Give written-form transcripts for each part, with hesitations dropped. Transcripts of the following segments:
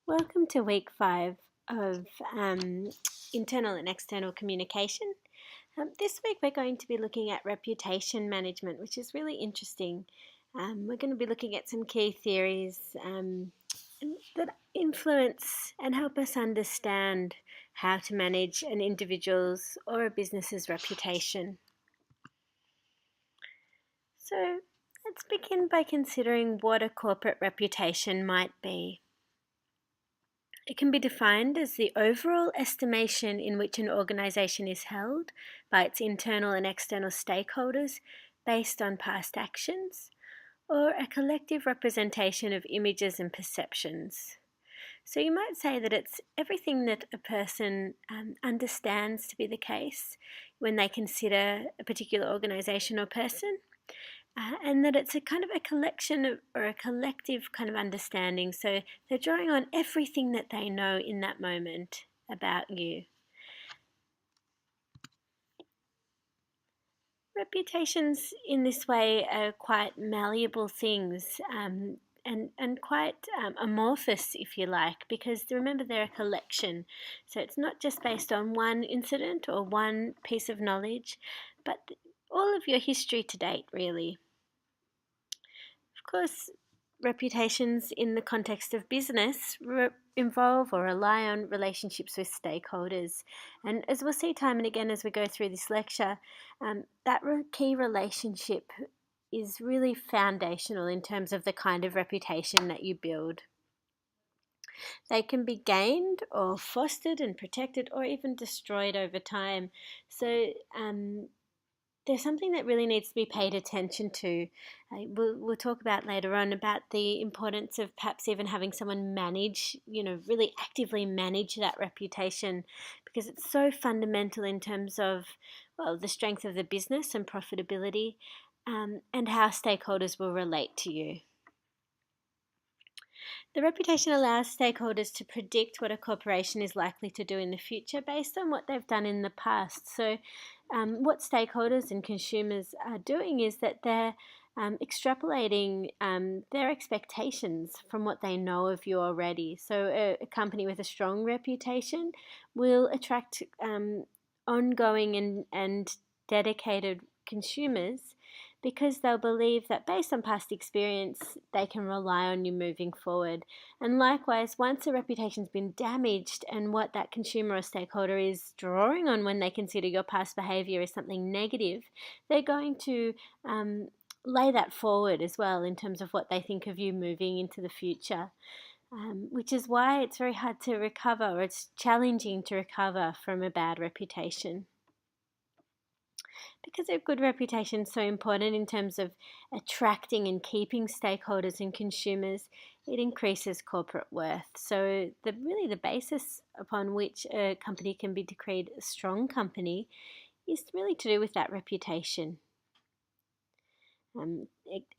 Welcome to week 5 of internal and external communication. This week we're going to be looking at reputation management, which is really interesting. We're going to be looking at some key theories that influence and help us understand how to manage an individual's or a business's reputation. So let's begin by considering what a corporate reputation might be. It can be defined as the overall estimation in which an organisation is held by its internal and external stakeholders based on past actions, or a collective representation of images and perceptions. So you might say that it's everything that a person understands to be the case when they consider a particular organisation or person. And that it's a kind of a collection of, or a collective kind of understanding. So they're drawing on everything that they know in that moment about you. Reputations in this way are quite malleable things and quite amorphous, if you like, because remember they're a collection. So it's not just based on one incident or one piece of knowledge, but all of your history to date, really. Of course, reputations in the context of business involve or rely on relationships with stakeholders. And as we'll see time and again as we go through this lecture, that key relationship is really foundational in terms of the kind of reputation that you build. They can be gained or fostered and protected or even destroyed over time. So there's something that really needs to be paid attention to. We'll talk about later on about the importance of perhaps even having someone manage, really actively manage that reputation, because it's so fundamental in terms of, well, the strength of the business and profitability, and how stakeholders will relate to you. The reputation allows stakeholders to predict what a corporation is likely to do in the future based on what they've done in the past. So what stakeholders and consumers are doing is that they're extrapolating their expectations from what they know of you already. So a company with a strong reputation will attract ongoing and dedicated consumers, because they'll believe that based on past experience, they can rely on you moving forward. And likewise, once a reputation's been damaged and what that consumer or stakeholder is drawing on when they consider your past behaviour is something negative, they're going to lay that forward as well in terms of what they think of you moving into the future. Which is why it's very hard to recover, or it's challenging to recover from a bad reputation. Because a good reputation is so important in terms of attracting and keeping stakeholders and consumers, it increases corporate worth. So the basis upon which a company can be decreed a strong company is really to do with that reputation.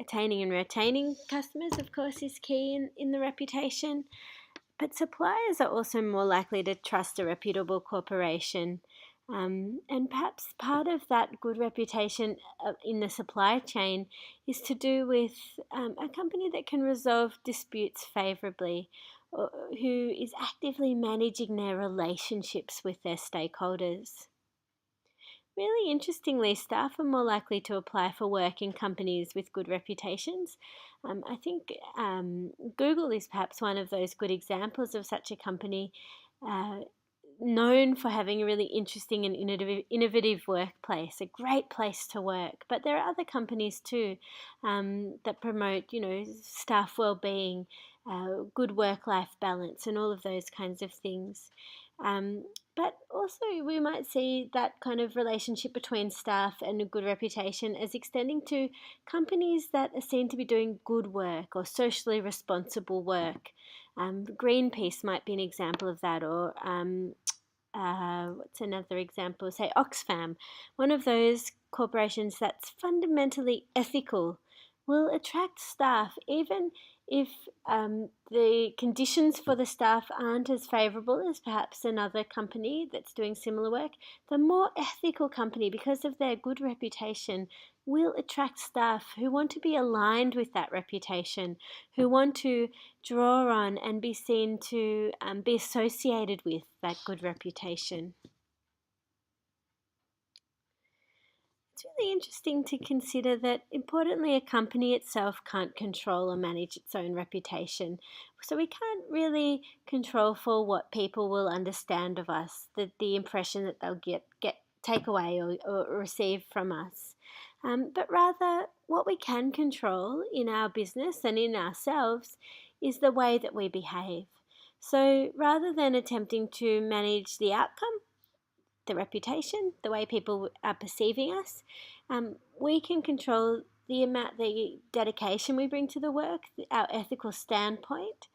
Attaining and retaining customers, of course, is key in the reputation, but suppliers are also more likely to trust a reputable corporation. And perhaps part of that good reputation in the supply chain is to do with a company that can resolve disputes favourably, or who is actively managing their relationships with their stakeholders. Really interestingly, staff are more likely to apply for work in companies with good reputations. I think Google is perhaps one of those good examples of such a company, known for having a really interesting and innovative workplace, a great place to work. But there are other companies too that promote, staff well-being, good work-life balance, and all of those kinds of things. But also we might see that kind of relationship between staff and a good reputation as extending to companies that are seen to be doing good work or socially responsible work. Greenpeace might be an example of that, or what's another example? Say Oxfam, one of those corporations that's fundamentally ethical, will attract staff even if the conditions for the staff aren't as favourable as perhaps another company that's doing similar work. The more ethical company, because of their good reputation, will attract staff who want to be aligned with that reputation, who want to draw on and be seen to be associated with that good reputation. It's really interesting to consider that, importantly, a company itself can't control or manage its own reputation. So we can't really control for what people will understand of us, the impression that they'll take away or receive from us. But rather, what we can control in our business and in ourselves is the way that we behave. So rather than attempting to manage the outcome, the reputation, the way people are perceiving us, we can control the dedication we bring to the work, our ethical standpoint.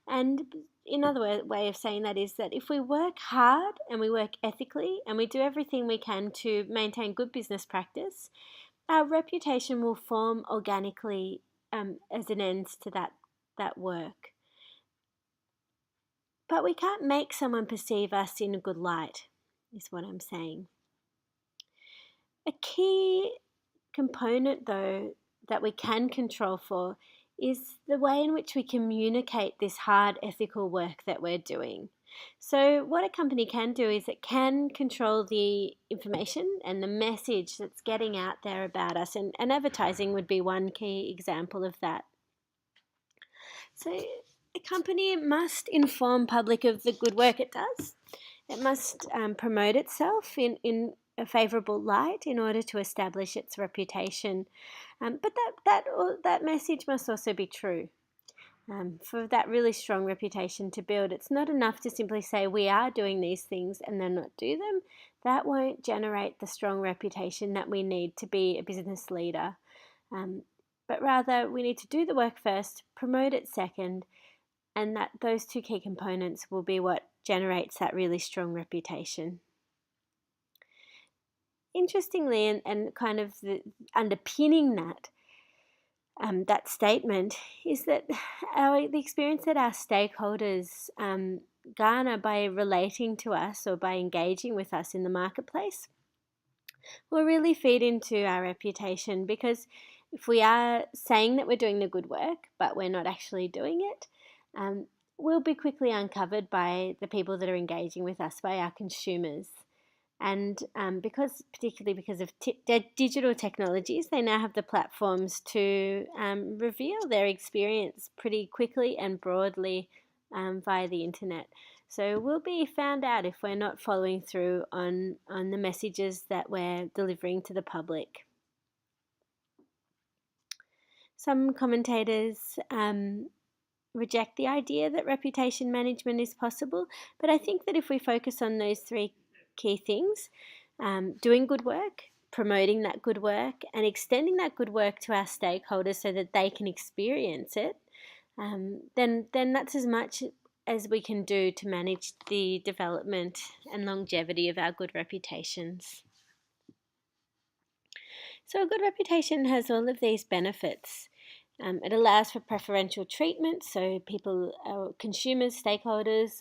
And another way of saying that is that if we work hard and we work ethically and we do everything we can to maintain good business practice, our reputation will form organically as an end to that work. But we can't make someone perceive us in a good light, is what I'm saying. A key component, though, that we can control for is the way in which we communicate this hard ethical work that we're doing. So, what a company can do is it can control the information and the message that's getting out there about us, and advertising would be one key example of that. So, a company must inform public of the good work it does. It must promote itself in a favourable light in order to establish its reputation. But that message must also be true. For that really strong reputation to build, it's not enough to simply say we are doing these things and then not do them. That won't generate the strong reputation that we need to be a business leader. But rather, we need to do the work first, promote it second, and that those two key components will be what generates that really strong reputation. Interestingly, and kind of underpinning that statement is that the experience that our stakeholders garner by relating to us or by engaging with us in the marketplace will really feed into our reputation, because if we are saying that we're doing the good work but we're not actually doing it, we'll be quickly uncovered by the people that are engaging with us, by our consumers. And particularly because of digital technologies, they now have the platforms to reveal their experience pretty quickly and broadly via the internet. So we'll be found out if we're not following through on the messages that we're delivering to the public. Some commentators reject the idea that reputation management is possible, but I think that if we focus on those three key things, doing good work, promoting that good work, and extending that good work to our stakeholders so that they can experience it, then that's as much as we can do to manage the development and longevity of our good reputations. So a good reputation has all of these benefits. It allows for preferential treatment, so consumers, stakeholders,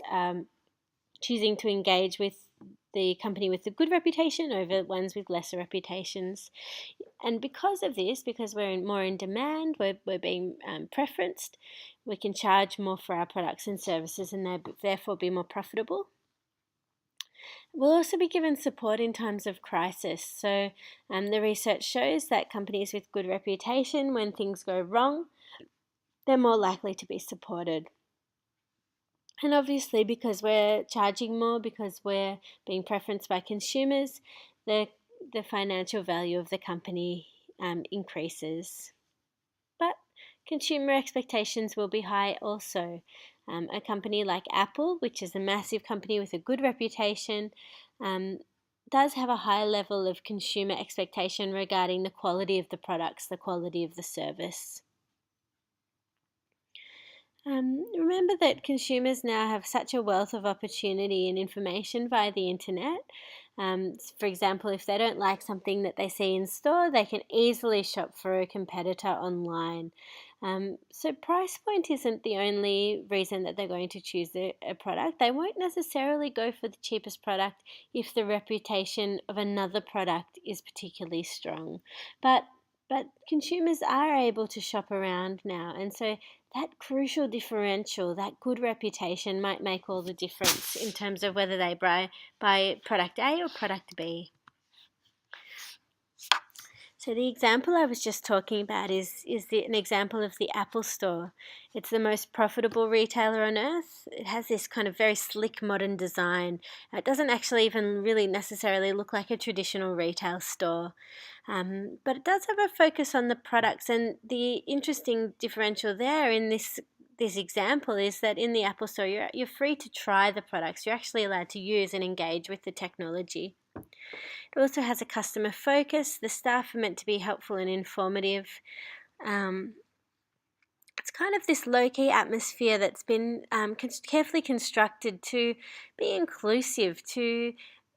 choosing to engage with the company with a good reputation over ones with lesser reputations. And because of this, because we're more in demand, we're being preferenced, we can charge more for our products and services and therefore be more profitable. We'll also be given support in times of crisis. So the research shows that companies with good reputation, when things go wrong, they're more likely to be supported. And obviously, because we're charging more, because we're being preferenced by consumers, the financial value of the company increases. But consumer expectations will be high also. A company like Apple, which is a massive company with a good reputation, does have a high level of consumer expectation regarding the quality of the products, the quality of the service. Remember that consumers now have such a wealth of opportunity and information via the internet. For example, if they don't like something that they see in store, they can easily shop for a competitor online. So price point isn't the only reason that they're going to choose a product. They won't necessarily go for the cheapest product if the reputation of another product is particularly strong. But But consumers are able to shop around now, and so that crucial differential, that good reputation, might make all the difference in terms of whether they buy product A or product B. So the example I was just talking about is an example of the Apple Store. It's the most profitable retailer on earth. It has this kind of very slick modern design. It doesn't actually even really necessarily look like a traditional retail store. But it does have a focus on the products, and the interesting differential there in this example is that in the Apple Store you're free to try the products. You're actually allowed to use and engage with the technology. It also has a customer focus. The staff are meant to be helpful and informative. Um, it's kind of this low-key atmosphere that's been carefully constructed to be inclusive, to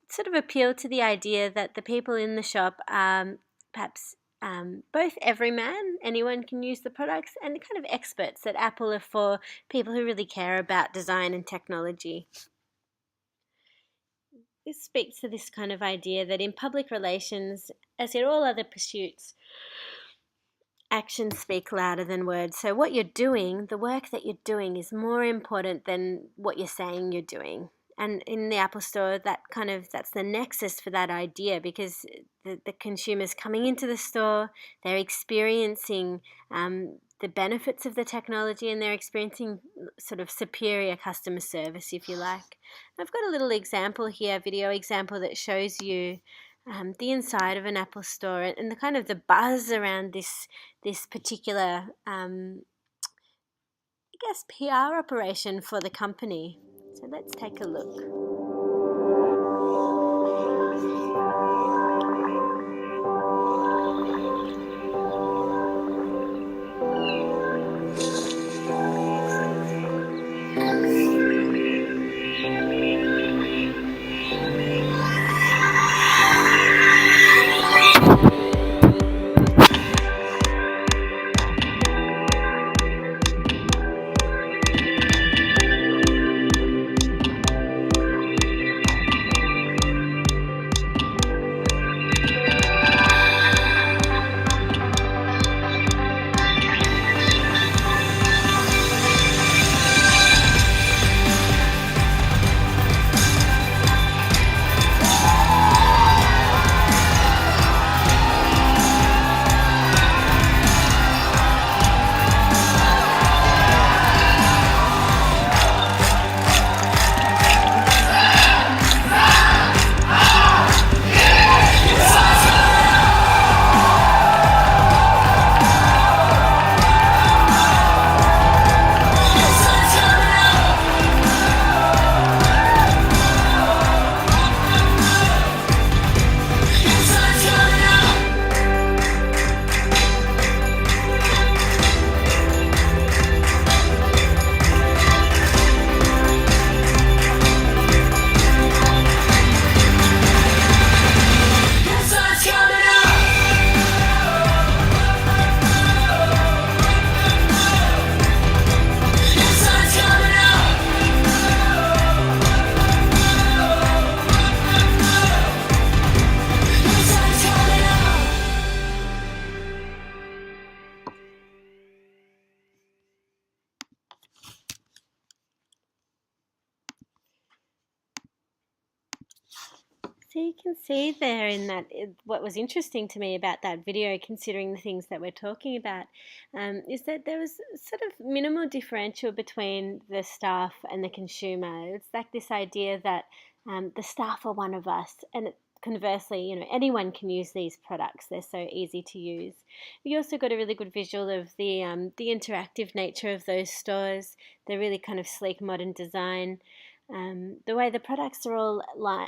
sort of appeal to the idea that the people in the shop are perhaps both everyman, anyone can use the products, and kind of experts, that Apple are for people who really care about design and technology. This speaks to this kind of idea that in public relations, as in all other pursuits, actions speak louder than words. So what you're doing, the work that you're doing, is more important than what you're saying you're doing. And in the Apple Store, that's the nexus for that idea, because the consumers coming into the store, they're experiencing the benefits of the technology, and they're experiencing sort of superior customer service, if you like. I've got a little example here, video example, that shows you the inside of an Apple Store, and the kind of the buzz around this particular, PR operation for the company. So let's take a look. So you can see there in that, what was interesting to me about that video, considering the things that we're talking about, is that there was sort of minimal differential between the staff and the consumer. It's like this idea that the staff are one of us, and conversely, anyone can use these products. They're so easy to use. We also got a really good visual of the interactive nature of those stores, the really kind of sleek modern design. The way the products are all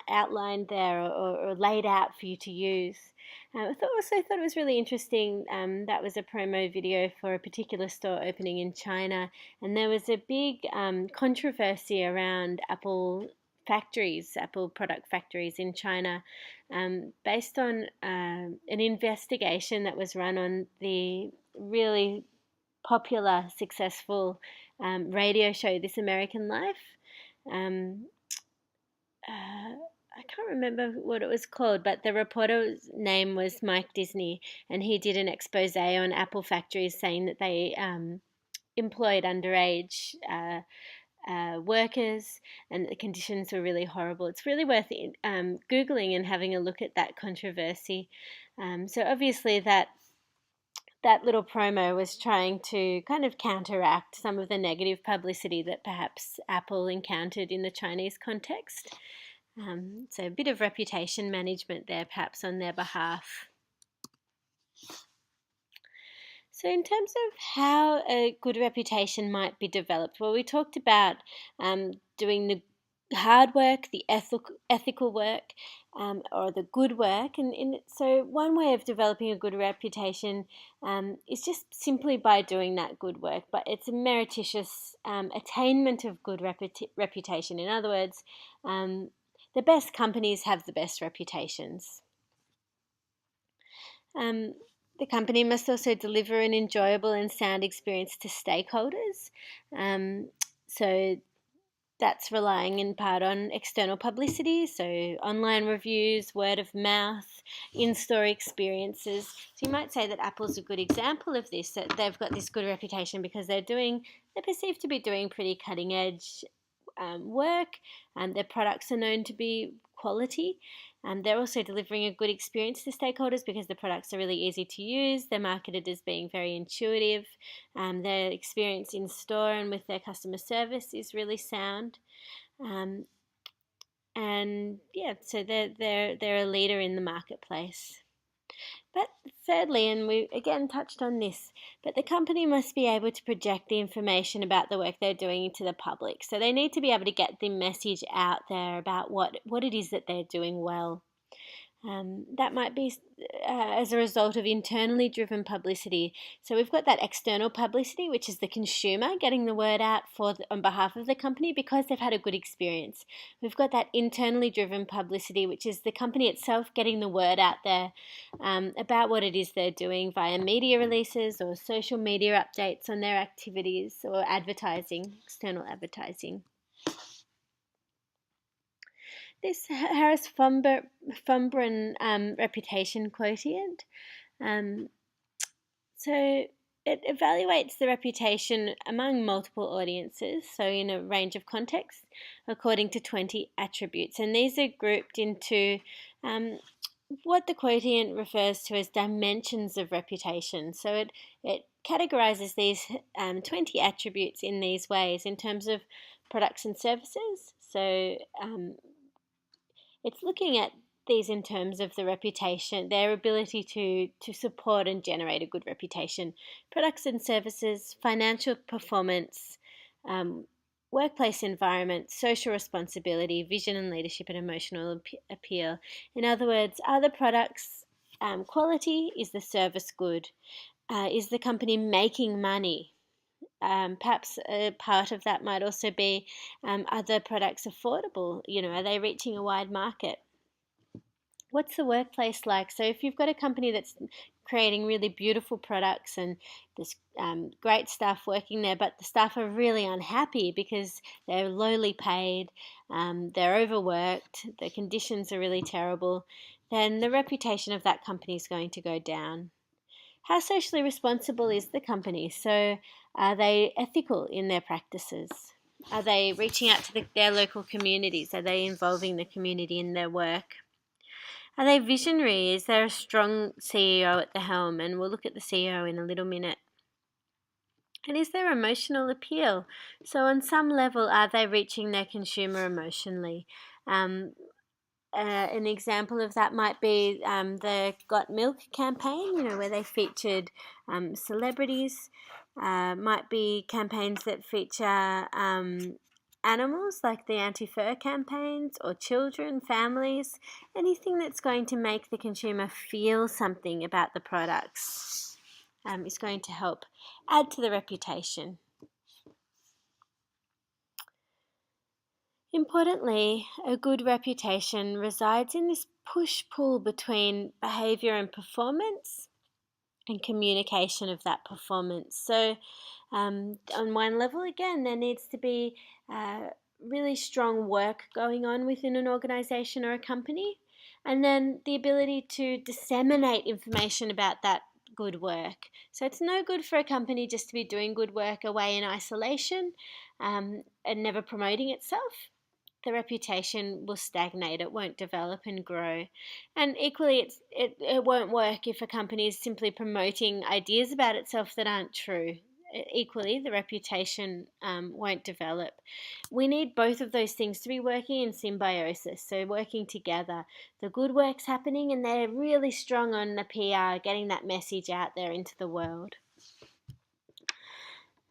outlined there, or laid out for you to use. I also thought it was really interesting. That was a promo video for a particular store opening in China, and there was a big controversy around Apple product factories in China, based on an investigation that was run on the really popular, successful radio show, This American Life. Um, I can't remember what it was called, but the reporter's name was Mike Disney, and he did an expose on Apple factories saying that they employed underage workers, and the conditions were really horrible. It's really worth Googling and having a look at that controversy. So obviously that little promo was trying to kind of counteract some of the negative publicity that perhaps Apple encountered in the Chinese context. So a bit of reputation management there, perhaps on their behalf. So, in terms of how a good reputation might be developed, well, we talked about doing the hard work, the ethical work, or the good work. And so, one way of developing a good reputation is just simply by doing that good work, but it's a meretricious attainment of good reputation. In other words, the best companies have the best reputations. Um, the company must also deliver an enjoyable and sound experience to stakeholders. So that's relying in part on external publicity, so online reviews, word of mouth, in-store experiences. So you might say that Apple's a good example of this, that they've got this good reputation because they're perceived to be doing pretty cutting edge work, and their products are known to be quality. They're also delivering a good experience to stakeholders because the products are really easy to use. They're marketed as being very intuitive. Their experience in store and with their customer service is really sound. And yeah, so they're a leader in the marketplace. But thirdly, and we again touched on this, but the company must be able to project the information about the work they're doing to the public. So they need to be able to get the message out there about what it is that they're doing well. That might be as a result of internally driven publicity. So we've got that external publicity, which is the consumer getting the word out on behalf of the company because they've had a good experience. We've got that internally driven publicity, which is the company itself getting the word out there about what it is they're doing via media releases or social media updates on their activities or advertising, external advertising. This Harris-Fumbrun reputation quotient. So it evaluates the reputation among multiple audiences, so in a range of contexts, according to 20 attributes. And these are grouped into what the quotient refers to as dimensions of reputation. So it categorizes these 20 attributes in these ways in terms of products and services. So it's looking at these in terms of the reputation, their ability to support and generate a good reputation, products and services, financial performance, workplace environment, social responsibility, vision and leadership, and emotional appeal. In other words, are the products quality? Is the service good? Is the company making money? Perhaps a part of that might also be are the products affordable? Are they reaching a wide market? What's the workplace like? So if you've got a company that's creating really beautiful products and there's great staff working there, but the staff are really unhappy because they're lowly paid, they're overworked, the conditions are really terrible, then the reputation of that company is going to go down. How socially responsible is the company? So are they ethical in their practices? Are they reaching out to their local communities? Are they involving the community in their work? Are they visionary? Is there a strong CEO at the helm? And we'll look at the CEO in a little minute. And is there emotional appeal? So on some level, are they reaching their consumer emotionally? An example of that might be the Got Milk campaign, where they featured celebrities. Might be campaigns that feature animals, like the anti-fur campaigns, or children, families, anything that's going to make the consumer feel something about the products is going to help add to the reputation. Importantly, a good reputation resides in this push-pull between behaviour and performance and communication of that performance. So on one level, again, there needs to be really strong work going on within an organization or a company, and then the ability to disseminate information about that good work. So it's no good for a company just to be doing good work away in isolation and never promoting itself. The reputation will stagnate, it won't develop and grow. And equally, it won't work if a company is simply promoting ideas about itself that aren't true. Equally, the reputation won't develop. We need both of those things to be working in symbiosis, so working together. The good work's happening and they're really strong on the PR, getting that message out there into the world.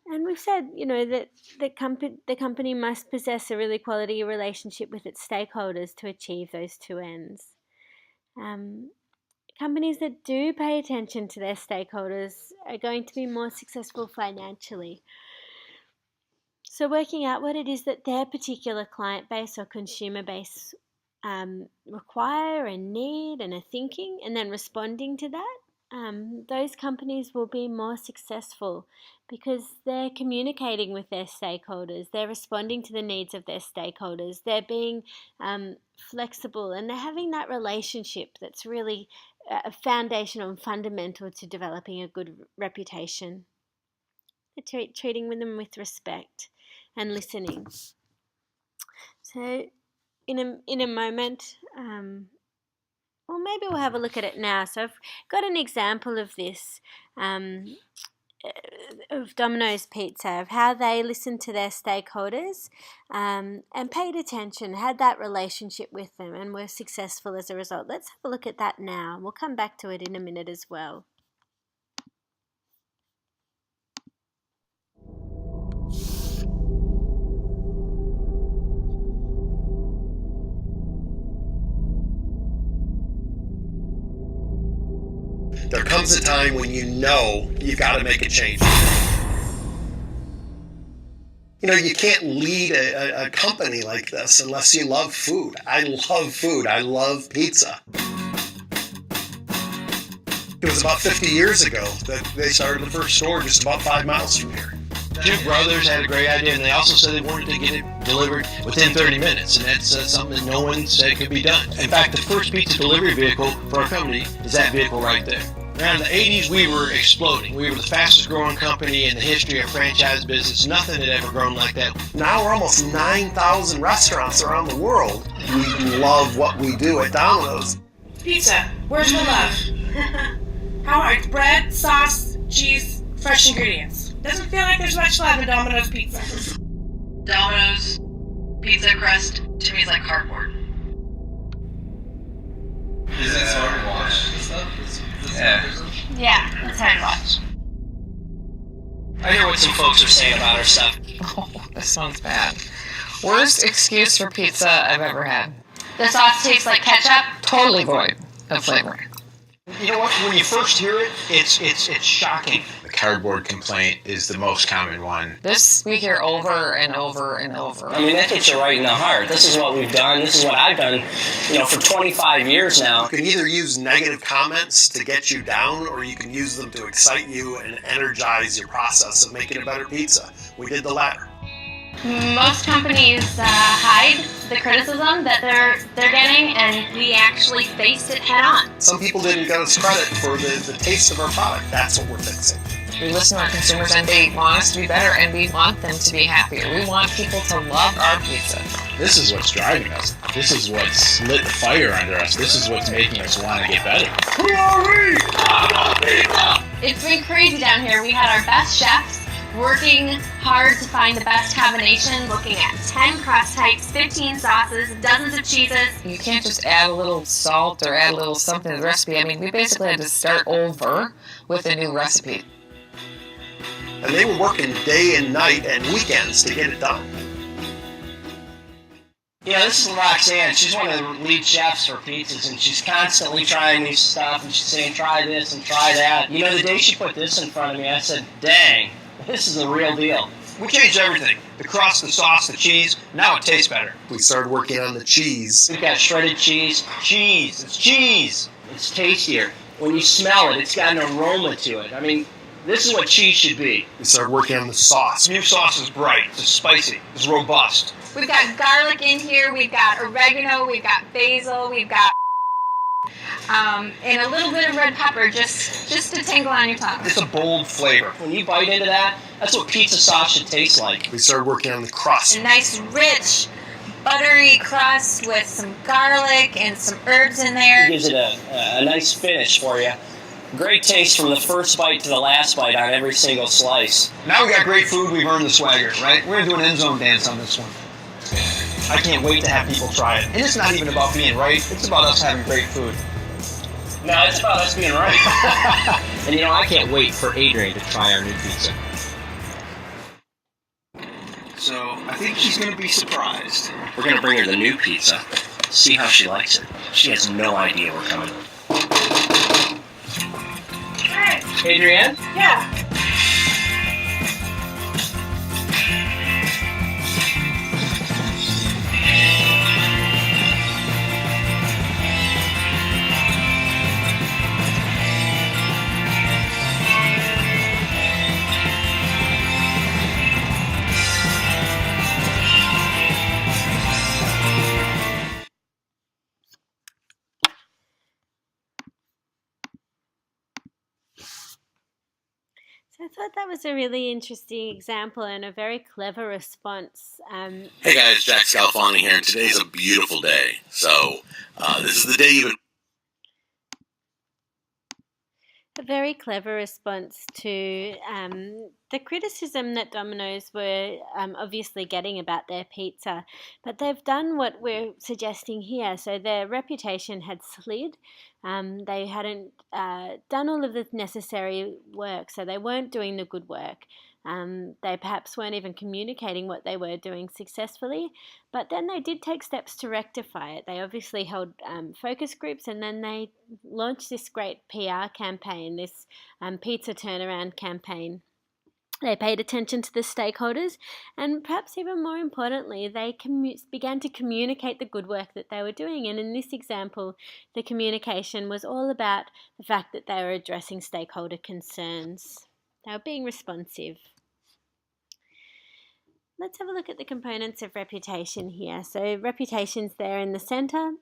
And we've said, that the company must possess a really quality relationship with its stakeholders to achieve those two ends. Companies that do pay attention to their stakeholders are going to be more successful financially. So working out what it is that their particular client base or consumer base require and need and are thinking, and then responding to that, those companies will be more successful because they're communicating with their stakeholders, they're responding to the needs of their stakeholders, they're being flexible, and they're having that relationship that's really foundational and fundamental to developing a good reputation. Treating them with respect and listening. So in a moment, or maybe we'll have a look at it now. So I've got an example of this, of Domino's Pizza, of how they listened to their stakeholders and paid attention, had that relationship with them, and were successful as a result. Let's have a look at that now. We'll come back to it in a minute as well. There comes a time when you know you've got to make a change. You can't lead a company like this unless you love food. I love food. I love pizza. It was about 50 years ago that they started the first store just about 5 miles from here. Two brothers had a great idea, and they also said they wanted to get it delivered within 30 minutes, and that's something that no one said could be done. In fact, the first pizza delivery vehicle for our company is that vehicle right there. Around the 80s, we were exploding. We were the fastest growing company in the history of franchise business. Nothing had ever grown like that. Now we're almost 9,000 restaurants around the world. We love what we do at Domino's. Pizza, where's the love? How are it? Bread, sauce, cheese, fresh ingredients. Doesn't feel like there's much love in Domino's Pizza. Domino's pizza crust to me is like cardboard. Is it hard to watch and stuff? Yeah, it's hard to watch. I hear what some folks are saying about our stuff. Oh, this sounds bad. Worst excuse for pizza I've ever had. The sauce tastes like ketchup. Totally void of flavor. You know what? When you first hear it, it's shocking. The cardboard complaint is the most common one. This we hear over and over and over. I mean, that hits you right in the heart. This is what we've done. This is what I've done, for 25 years now. You can either use negative comments to get you down, or you can use them to excite you and energize your process of making a better pizza. We did the latter. Most companies hide the criticism that they're getting, and we actually faced it head on. Some people didn't get us credit for the taste of our product. That's what we're fixing. We listen to our consumers, and they want us to be better, and we want them to be happier. We want people to love our pizza. This is what's driving us. This is what's lit the fire under us. This is what's making us want to get better. Who are we? It's been crazy down here. We had our best chefs working hard to find the best combination, looking at 10 crust types, 15 sauces, dozens of cheeses. You can't just add a little salt or add a little something to the recipe. I mean, we basically had to start over with a new recipe. And they were working day and night and weekends to get it done. This is Roxanne. She's one of the lead chefs for pizzas, and she's constantly trying new stuff, and she's saying, try this and try that. The day she put this in front of me, I said, dang, this is the real deal. We changed everything. The crust, the sauce, the cheese. Now it tastes better. We started working on the cheese. We've got shredded cheese. Cheese. It's cheese. It's tastier. When you smell it, it's got an aroma to it. I mean, This is what cheese should be. We started working on the sauce. New sauce is bright, it's spicy, it's robust. We've got garlic in here, we've got oregano, we've got basil, we've got and a little bit of red pepper just to tingle on your tongue. It's a bold flavor. When you bite into that, that's what pizza sauce should taste like. We started working on the crust. A nice, rich, buttery crust with some garlic and some herbs in there. It gives it a nice finish for you. Great taste from the first bite to the last bite on every single slice. Now we got great food, we've earned the swagger, right? We're gonna do an end zone dance on this one. I can't wait to have people try it. And it's not even about being right, it's about us having great food. No, it's about us being right. And you know, I can't wait for Adrian to try our new pizza. So, I think she's gonna be surprised. We're gonna bring her the new pizza, see how she likes it. She has no idea we're coming. Hey, Adrienne? yeah. So I thought that was a really interesting example and a very clever response. Hey guys, Jack Scalfani here, and today's a beautiful day. So, this is the day you've been... A very clever response to the criticism that Domino's were obviously getting about their pizza. But they've done what we're suggesting here. So their reputation had slid. They hadn't done all of the necessary work, so they weren't doing the good work. They perhaps weren't even communicating what they were doing successfully, but then they did take steps to rectify it. They obviously held focus groups, and then they launched this great PR campaign, this pizza turnaround campaign. They paid attention to the stakeholders, and perhaps even more importantly, they began to communicate the good work that they were doing. And in this example, the communication was all about the fact that they were addressing stakeholder concerns. They were being responsive. Let's have a look at the components of reputation here. So reputation's there in the center,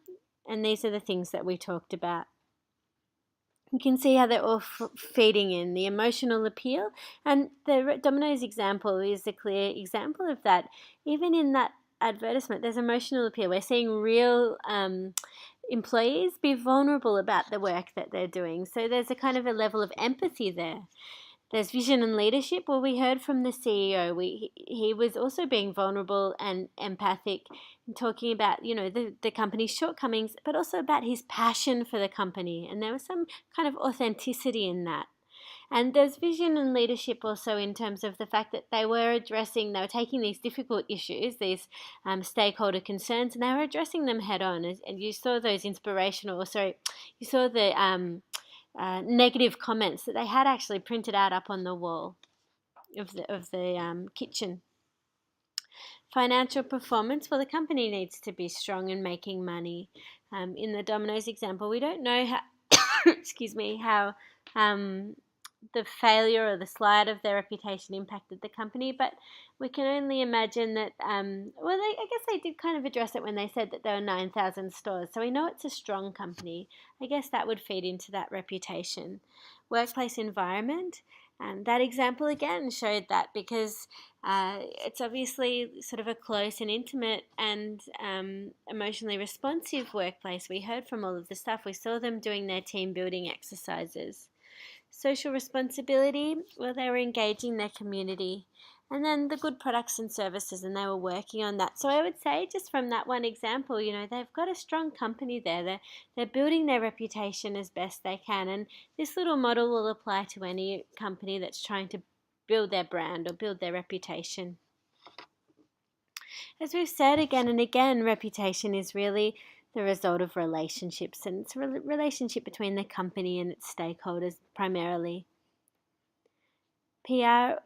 and these are the things that we talked about. You can see how they're all feeding in the emotional appeal, and the Domino's example is a clear example of that. Even in that advertisement, there's emotional appeal. We're seeing real employees be vulnerable about the work that they're doing. So there's a kind of a level of empathy there. There's vision and leadership. Well, we heard from the CEO. He was also being vulnerable and empathic, and talking about, the company's shortcomings, but also about his passion for the company. And there was some kind of authenticity in that. And there's vision and leadership also in terms of the fact that they were taking these difficult issues, these stakeholder concerns, and they were addressing them head on. And you saw those you saw the negative comments that they had actually printed out up on the wall of the kitchen. Financial performance, well, the company needs to be strong and making money. In the Domino's example, we don't know how how the failure or the slide of their reputation impacted the company, but we can only imagine that, I guess they did kind of address it when they said that there were 9,000 stores, so we know it's a strong company. I guess that would feed into that reputation. Workplace environment, that example again showed that, because it's obviously sort of a close and intimate and emotionally responsive workplace. We heard from all of the staff. We saw them doing their team building exercises. Social responsibility, well, they were engaging their community. And then the good products and services, and they were working on that. So I would say, just from that one example, they've got a strong company there. They're building their reputation as best they can. And this little model will apply to any company that's trying to build their brand or build their reputation. As we've said again and again, reputation is really the result of relationships, and it's a relationship between the company and its stakeholders primarily. PR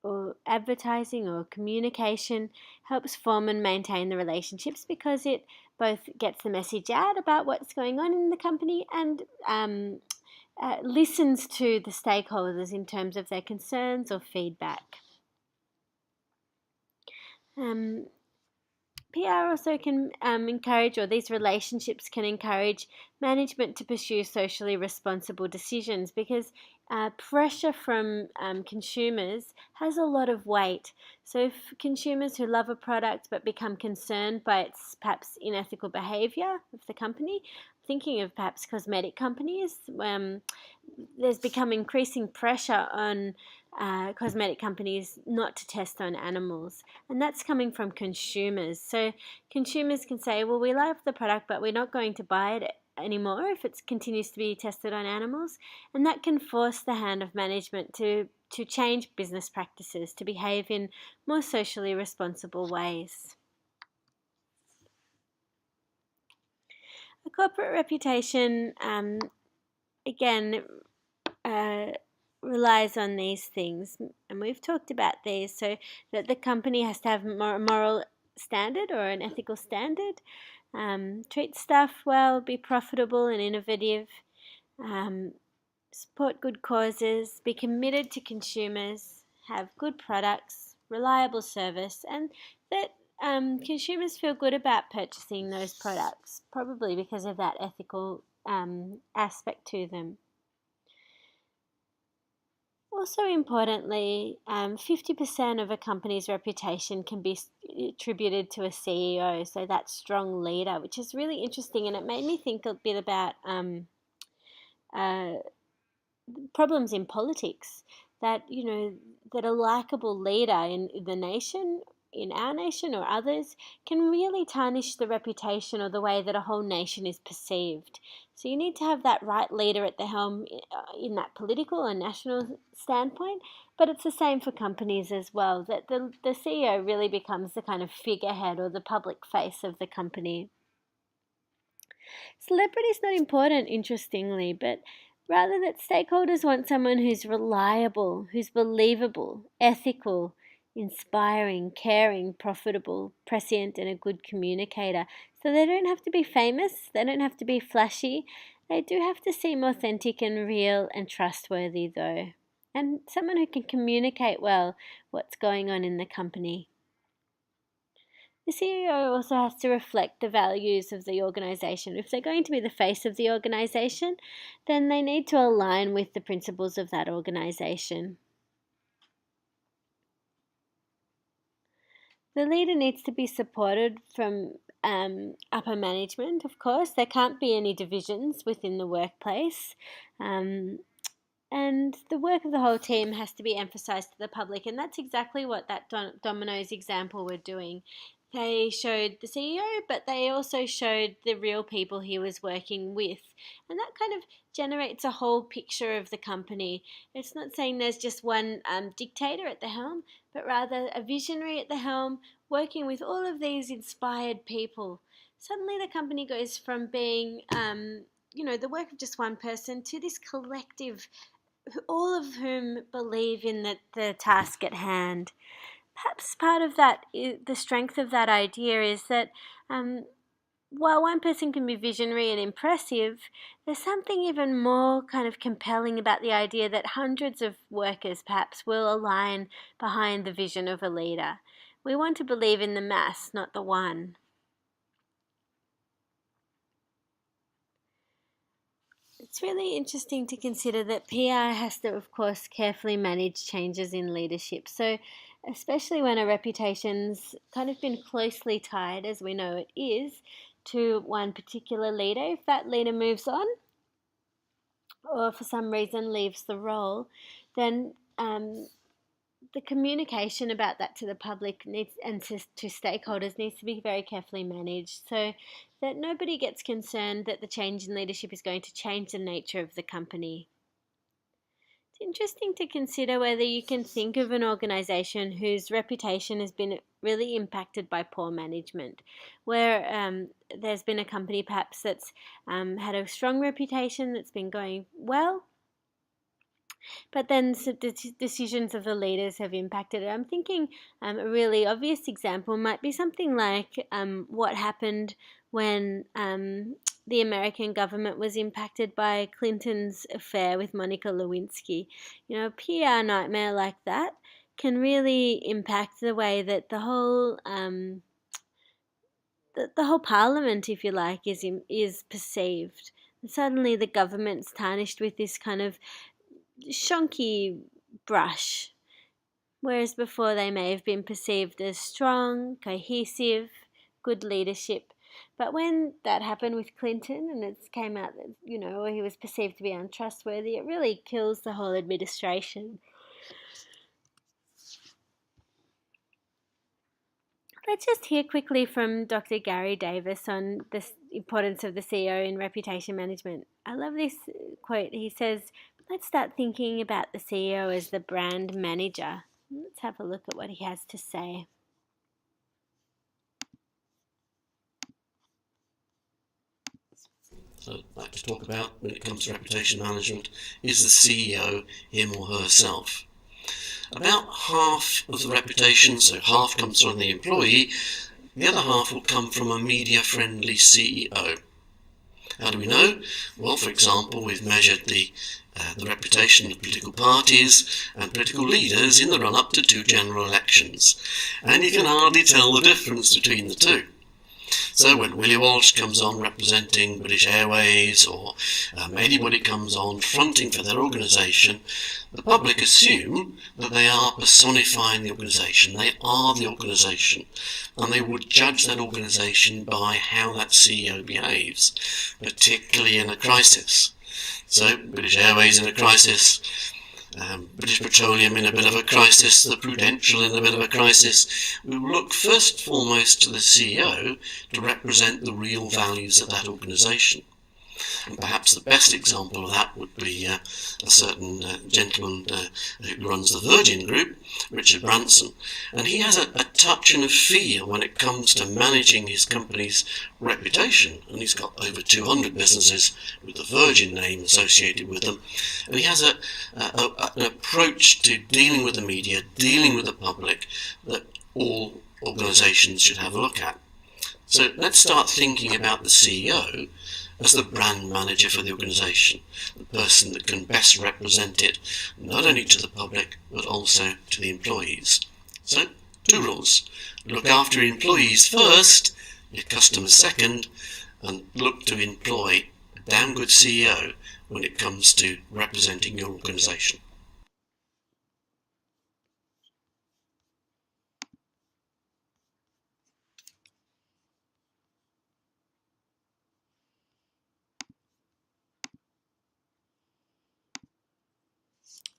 or advertising or communication helps form and maintain the relationships, because it both gets the message out about what's going on in the company and listens to the stakeholders in terms of their concerns or feedback. PR also can encourage, or these relationships can encourage management to pursue socially responsible decisions, because pressure from consumers has a lot of weight. So if consumers who love a product but become concerned by its perhaps unethical behaviour of the company, thinking of perhaps cosmetic companies, there's become increasing pressure on cosmetic companies not to test on animals, and that's coming from consumers. So consumers can say, well, we love the product, but we're not going to buy it anymore if it continues to be tested on animals, and that can force the hand of management to change business practices, to behave in more socially responsible ways. A corporate reputation, again, relies on these things, and we've talked about these, so that the company has to have a moral standard or an ethical standard, treat staff well, be profitable and innovative, support good causes, be committed to consumers, have good products, reliable service, and that consumers feel good about purchasing those products, probably because of that ethical aspect to them. Also importantly, 50% of a company's reputation can be attributed to a CEO, so that strong leader, which is really interesting, and it made me think a bit about problems in politics, that, that a likable leader in the nation, in our nation or others, can really tarnish the reputation or the way that a whole nation is perceived. So you need to have that right leader at the helm in that political and national standpoint, but it's the same for companies as well, that the CEO really becomes the kind of figurehead or the public face of the company. Celebrity is not important, interestingly, but rather that stakeholders want someone who's reliable, who's believable, ethical, inspiring, caring, profitable, prescient, and a good communicator. So they don't have to be famous, they don't have to be flashy, they do have to seem authentic and real and trustworthy though. And someone who can communicate well what's going on in the company. The CEO also has to reflect the values of the organisation. If they're going to be the face of the organisation, then they need to align with the principles of that organisation. The leader needs to be supported from upper management, of course. There can't be any divisions within the workplace. And the work of the whole team has to be emphasised to the public, and that's exactly what that Domino's example were doing. They showed the CEO, but they also showed the real people he was working with, and that kind of generates a whole picture of the company. It's not saying there's just one dictator at the helm, but rather a visionary at the helm working with all of these inspired people. Suddenly the company goes from being the work of just one person to this collective, all of whom believe in the task at hand. Perhaps part of that, the strength of that idea is that while one person can be visionary and impressive, there's something even more kind of compelling about the idea that hundreds of workers perhaps will align behind the vision of a leader. We want to believe in the mass, not the one. It's really interesting to consider that PR has to, of course, carefully manage changes in leadership. So, especially when a reputation's kind of been closely tied, as we know it is, to one particular leader, if that leader moves on or for some reason leaves the role, then the communication about that to the public needs, and to stakeholders, needs to be very carefully managed, so that nobody gets concerned that the change in leadership is going to change the nature of the company. It's interesting to consider whether you can think of an organisation whose reputation has been really impacted by poor management, where there's been a company perhaps that's had a strong reputation, that's been going well, but then the decisions of the leaders have impacted it. I'm thinking a really obvious example might be something like what happened when the American government was impacted by Clinton's affair with Monica Lewinsky. A PR nightmare like that can really impact the way that the whole parliament, if you like, is perceived. And suddenly, the government's tarnished with this kind of shonky brush, whereas before they may have been perceived as strong, cohesive, good leadership. But when that happened with Clinton and it came out that, he was perceived to be untrustworthy, it really kills the whole administration. Let's just hear quickly from Dr. Gary Davis on the importance of the CEO in reputation management. I love this quote. He says, let's start thinking about the CEO as the brand manager. Let's have a look at what he has to say. So I'd like to talk about, when it comes to reputation management, is the CEO him or herself. About half of the reputation, so half comes from the employee, the other half will come from a media-friendly CEO. How do we know? Well, for example, we've measured the reputation of political parties and political leaders in the run-up to 2 general elections, and you can hardly tell the difference between the two. So when Willie Walsh comes on representing British Airways, or anybody comes on fronting for their organisation, the public assume that they are personifying the organisation. They are the organisation, and they would judge that organisation by how that CEO behaves, particularly in a crisis. So British Airways in a crisis, British Petroleum in a bit of a crisis, the Prudential in a bit of a crisis. We will look first and foremost to the CEO to represent the real values of that organisation. And perhaps the best example of that would be a certain gentleman who runs the Virgin Group, Richard Branson, and he has a touch and a feel when it comes to managing his company's reputation, and he's got over 200 businesses with the Virgin name associated with them, and he has an approach to dealing with the media, dealing with the public, that all organisations should have a look at. So let's start thinking about the CEO as the brand manager for the organisation, the person that can best represent it, not only to the public, but also to the employees. So, 2 rules. Look after your employees first, your customers second, and look to employ a damn good CEO when it comes to representing your organisation.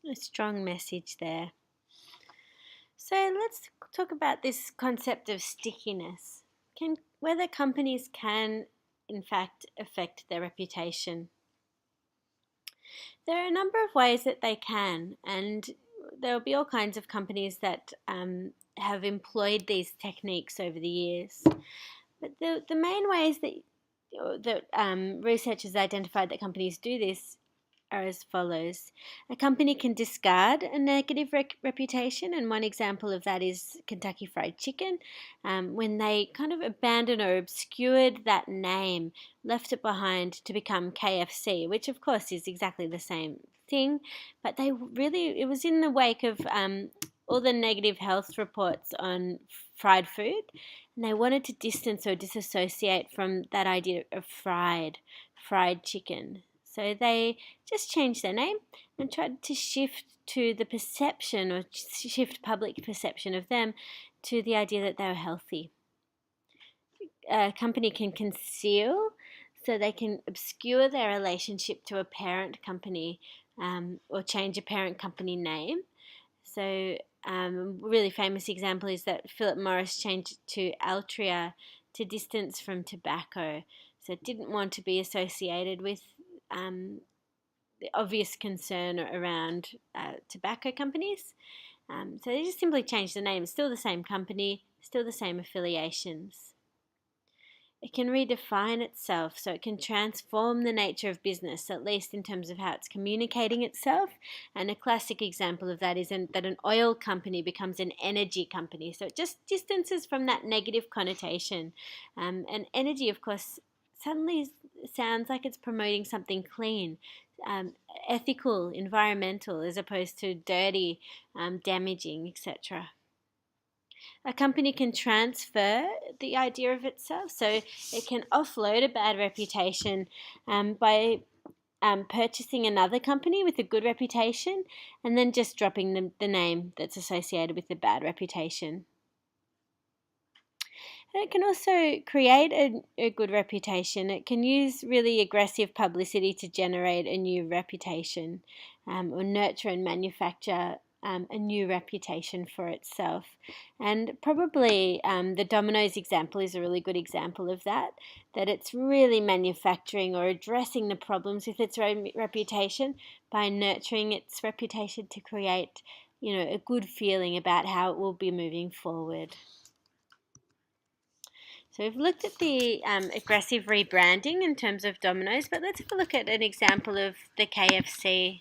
A strong message there. So let's talk about this concept of stickiness. Whether companies can, in fact, affect their reputation. There are a number of ways that they can, and there will be all kinds of companies that have employed these techniques over the years. But the main ways that researchers identified that companies do this are as follows. A company can discard a negative reputation, and one example of that is Kentucky Fried Chicken, when they kind of abandoned or obscured that name, left it behind to become KFC, which of course is exactly the same thing, but it was in the wake of all the negative health reports on fried food, and they wanted to distance or disassociate from that idea of fried chicken. So they just changed their name and tried to shift to the perception, or shift public perception of them to the idea that they were healthy. A company can conceal, so they can obscure their relationship to a parent company or change a parent company name. So a really famous example is that Philip Morris changed to Altria to distance from tobacco. So it didn't want to be associated with the obvious concern around tobacco companies. So they just simply changed the name. It's still the same company, still the same affiliations. It can redefine itself, so it can transform the nature of business, at least in terms of how it's communicating itself. And a classic example of that is that an oil company becomes an energy company. So it just distances from that negative connotation. And energy, of course, suddenly sounds like it's promoting something clean, ethical, environmental, as opposed to dirty, damaging, etc. A company can transfer the idea of itself, so it can offload a bad reputation by purchasing another company with a good reputation and then just dropping the name that's associated with the bad reputation. And it can also create a good reputation. It can use really aggressive publicity to generate a new reputation, or nurture and manufacture a new reputation for itself. And probably the Domino's example is a really good example of that it's really manufacturing or addressing the problems with its reputation by nurturing its reputation to create, a good feeling about how it will be moving forward. So we've looked at the aggressive rebranding in terms of Domino's, but let's have a look at an example of the KFC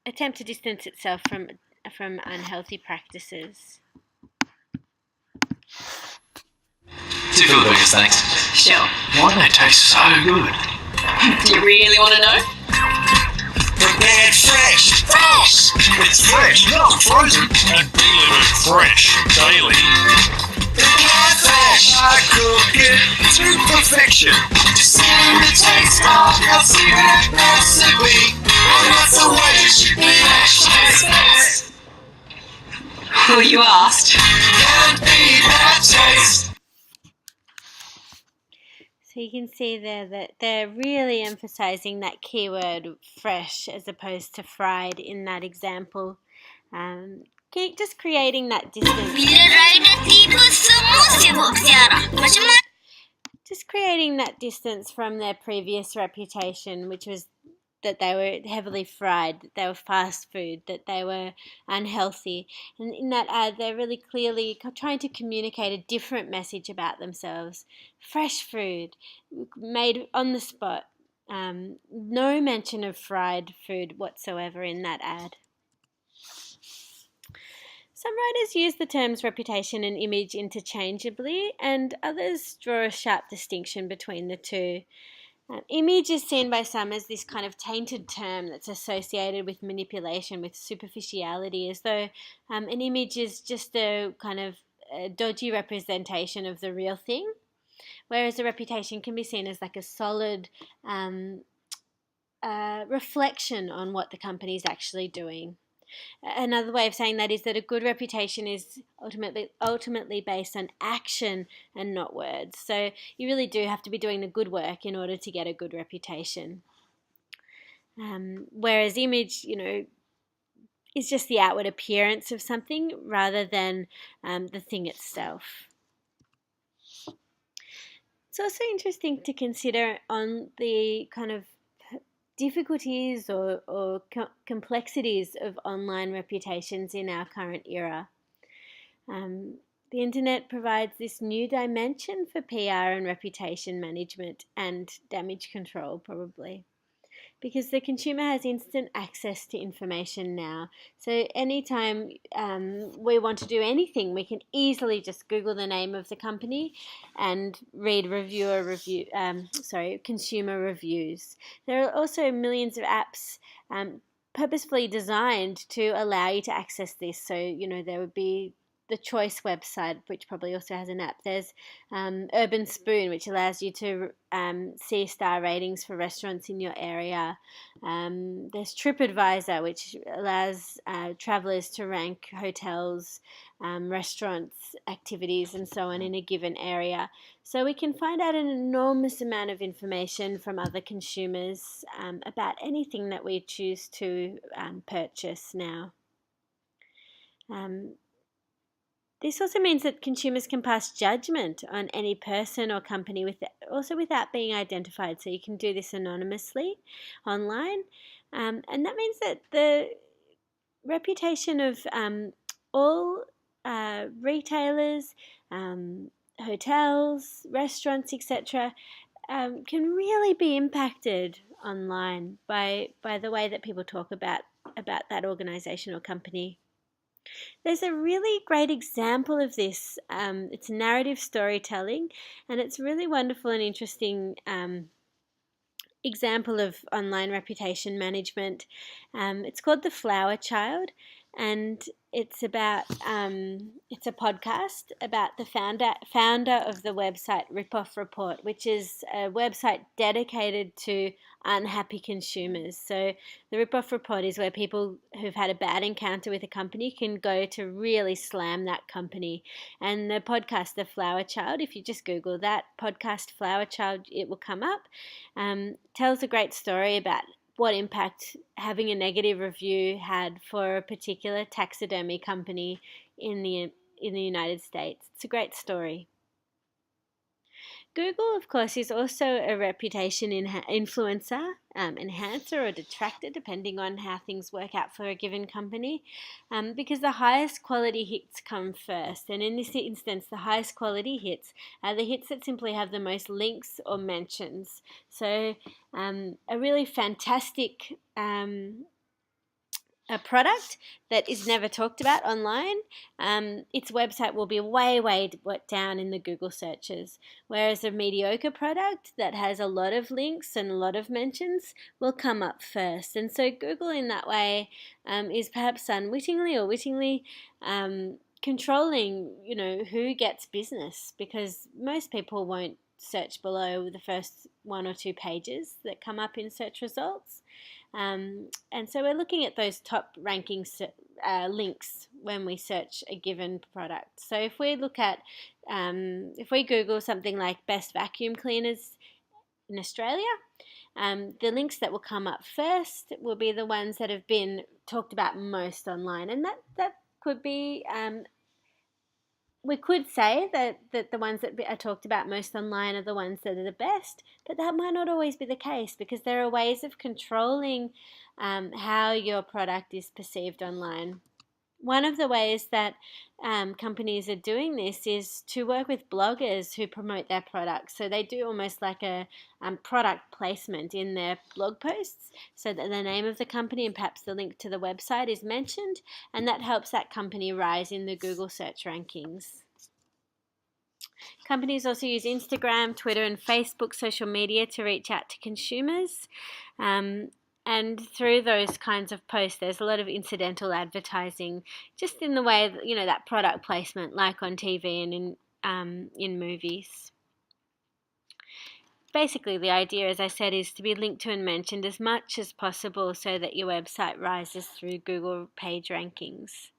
attempt to distance itself from unhealthy practices. Two Philippines, thanks. Sure. Why do they taste so good? Do you really want to know? It's fresh! Fresh! It's fresh, not frozen. And delivered fresh daily. Fresh! I cook it to perfection. Just hearing the taste of healthy recipe. And that's the way it should be. Fresh. Well, you asked. Can't beat that taste. So you can see there that they're really emphasizing that keyword fresh as opposed to fried in that example. Just creating that distance. Just creating that distance from their previous reputation, which was that they were heavily fried, that they were fast food, that they were unhealthy. And in that ad, they're really clearly trying to communicate a different message about themselves. Fresh food, made on the spot. No mention of fried food whatsoever in that ad. Some writers use the terms reputation and image interchangeably, and others draw a sharp distinction between the two. Image is seen by some as this kind of tainted term that's associated with manipulation, with superficiality, as though an image is just a kind of a dodgy representation of the real thing, whereas a reputation can be seen as like a solid reflection on what the company is actually doing. Another way of saying that is that a good reputation is ultimately based on action and not words. So you really do have to be doing the good work in order to get a good reputation. Whereas image, is just the outward appearance of something rather than the thing itself. It's also interesting to consider on the kind of difficulties or complexities of online reputations in our current era. The internet provides this new dimension for PR and reputation management and damage control, probably, because the consumer has instant access to information now. So anytime we want to do anything, we can easily just Google the name of the company and read consumer reviews. There are also millions of apps purposefully designed to allow you to access this. So, there would be the Choice website, which probably also has an app. There's Urban Spoon, which allows you to see star ratings for restaurants in your area. There's TripAdvisor, which allows travelers to rank hotels, restaurants, activities, and so on in a given area. So we can find out an enormous amount of information from other consumers about anything that we choose to purchase now. This also means that consumers can pass judgment on any person or company without being identified. So you can do this anonymously online. And that means that the reputation of all retailers, hotels, restaurants, etc., can really be impacted online by the way that people talk about that organisation or company. There's a really great example of this. It's narrative storytelling, and it's really wonderful and interesting example of online reputation management. It's called The Flower Child, and it's about it's a podcast about the founder of the website Ripoff Report, which is a website dedicated to unhappy consumers. So the Ripoff Report is where people who've had a bad encounter with a company can go to really slam that company. And the podcast The Flower Child, if you just Google that podcast Flower Child, it will come up. Tells a great story about what impact having a negative review had for a particular taxidermy company in the United States. It's a great story. Google, of course, is also a reputation influencer, enhancer, or detractor, depending on how things work out for a given company, because the highest quality hits come first. And in this instance, the highest quality hits are the hits that simply have the most links or mentions. So, a really fantastic a product that is never talked about online, its website will be way down in the Google searches. Whereas a mediocre product that has a lot of links and a lot of mentions will come up first. And so Google in that way is perhaps unwittingly or wittingly controlling, who gets business, because most people won't search below the first one or two pages that come up in search results. And so we're looking at those top ranking links when we search a given product. So if we look at, if we Google something like best vacuum cleaners in Australia, the links that will come up first will be the ones that have been talked about most online. And that could be, we could say that the ones that are talked about most online are the ones that are the best, but that might not always be the case, because there are ways of controlling how your product is perceived online. One of the ways that companies are doing this is to work with bloggers who promote their products. So they do almost like a product placement in their blog posts, so that the name of the company and perhaps the link to the website is mentioned, and that helps that company rise in the Google search rankings. Companies also use Instagram, Twitter, and Facebook social media to reach out to consumers. And through those kinds of posts, there's a lot of incidental advertising, just in the way that, that product placement, like on TV and in movies. Basically, the idea, as I said, is to be linked to and mentioned as much as possible so that your website rises through Google page rankings.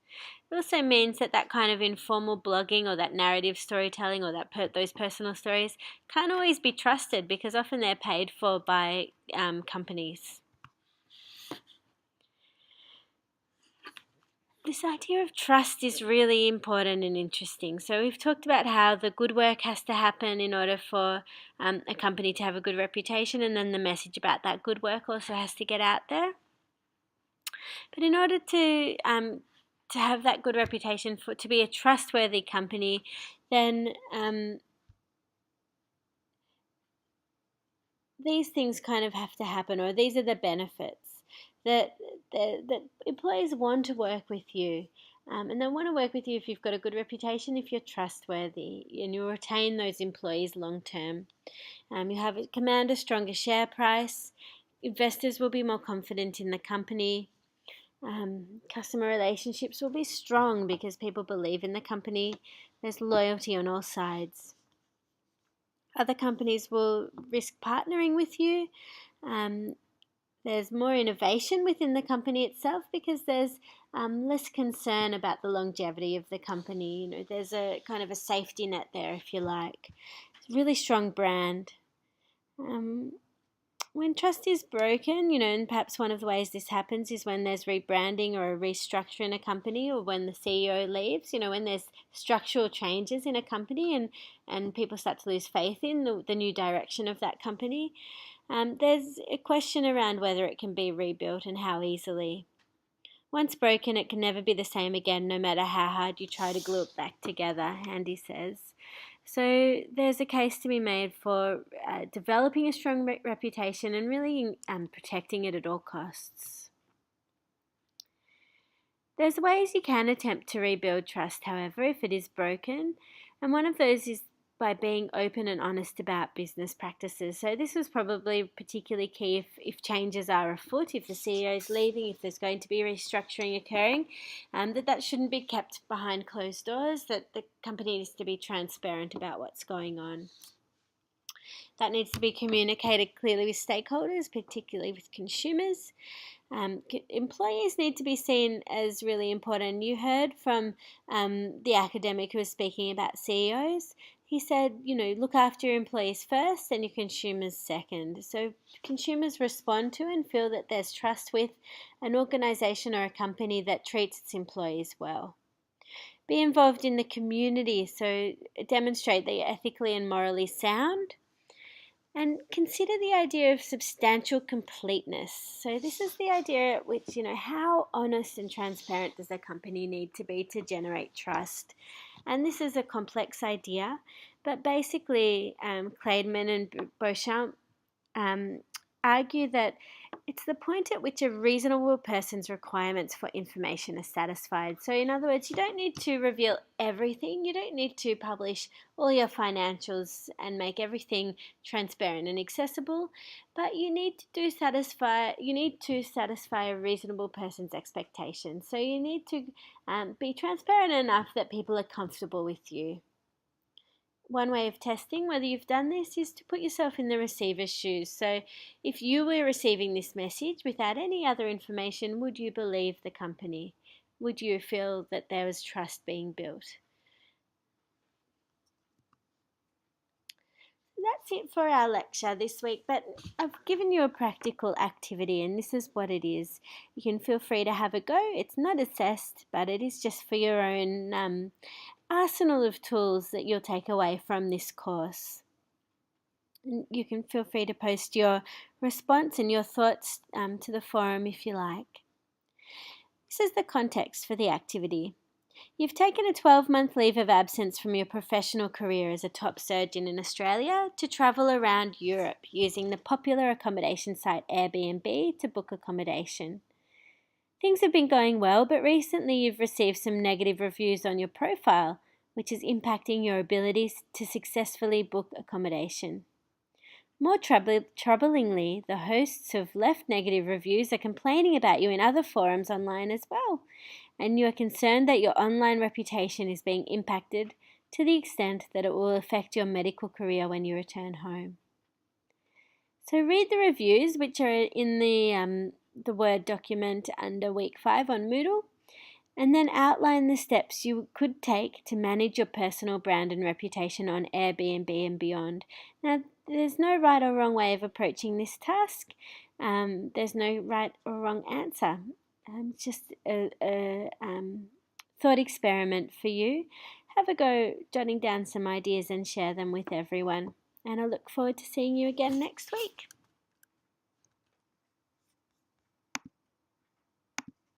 It also means that kind of informal blogging or that narrative storytelling or those personal stories can't always be trusted, because often they're paid for by companies. This idea of trust is really important and interesting. So we've talked about how the good work has to happen in order for a company to have a good reputation, and then the message about that good work also has to get out there. But in order to have that good reputation, to be a trustworthy company, then these things kind of have to happen, or these are the benefits. That employees want to work with you, and they want to work with you if you've got a good reputation, if you're trustworthy, and you retain those employees long term. You command a stronger share price. Investors will be more confident in the company. Customer relationships will be strong because people believe in the company. There's loyalty on all sides. Other companies will risk partnering with you. There's more innovation within the company itself because there's less concern about the longevity of the company. There's a kind of a safety net there, if you like. It's a really strong brand. When trust is broken, and perhaps one of the ways this happens is when there's rebranding or a restructure in a company, or when the CEO leaves, when there's structural changes in a company and people start to lose faith in the new direction of that company. There's a question around whether it can be rebuilt and how easily. Once broken, it can never be the same again, no matter how hard you try to glue it back together, Andy says. So there's a case to be made for developing a strong reputation and really protecting it at all costs. There's ways you can attempt to rebuild trust, however, if it is broken, and one of those is by being open and honest about business practices. So this was probably particularly key if changes are afoot, if the CEO is leaving, if there's going to be restructuring occurring, that shouldn't be kept behind closed doors, that the company needs to be transparent about what's going on. That needs to be communicated clearly with stakeholders, particularly with consumers. Employees need to be seen as really important. You heard from the academic who was speaking about CEOs. He said, look after your employees first and your consumers second. So consumers respond to and feel that there's trust with an organisation or a company that treats its employees well. Be involved in the community, so demonstrate that you're ethically and morally sound. And consider the idea of substantial completeness. So this is the idea at which, how honest and transparent does a company need to be to generate trust? And this is a complex idea, but basically Kleidman and Beauchamp argue that it's the point at which a reasonable person's requirements for information are satisfied. So in other words, you don't need to reveal everything. You don't need to publish all your financials and make everything transparent and accessible, but you need to satisfy a reasonable person's expectations. So you need to be transparent enough that people are comfortable with you. One way of testing whether you've done this is to put yourself in the receiver's shoes. So if you were receiving this message without any other information, would you believe the company? Would you feel that there was trust being built? That's it for our lecture this week, but I've given you a practical activity and this is what it is. You can feel free to have a go. It's not assessed, but it is just for your own arsenal of tools that you'll take away from this course. You can feel free to post your response and your thoughts to the forum if you like. This is the context for the activity. You've taken a 12-month leave of absence from your professional career as a top surgeon in Australia to travel around Europe using the popular accommodation site Airbnb to book accommodation. Things have been going well, but recently you've received some negative reviews on your profile, which is impacting your abilities to successfully book accommodation. More troublingly, the hosts who've left negative reviews are complaining about you in other forums online as well, and you are concerned that your online reputation is being impacted to the extent that it will affect your medical career when you return home. So read the reviews, which are in the Word document under week 5 on Moodle, and then outline the steps you could take to manage your personal brand and reputation on Airbnb and beyond. Now, there's no right or wrong way of approaching this task. There's no right or wrong answer. It's just a thought experiment for you. Have a go jotting down some ideas and share them with everyone. And I look forward to seeing you again next week.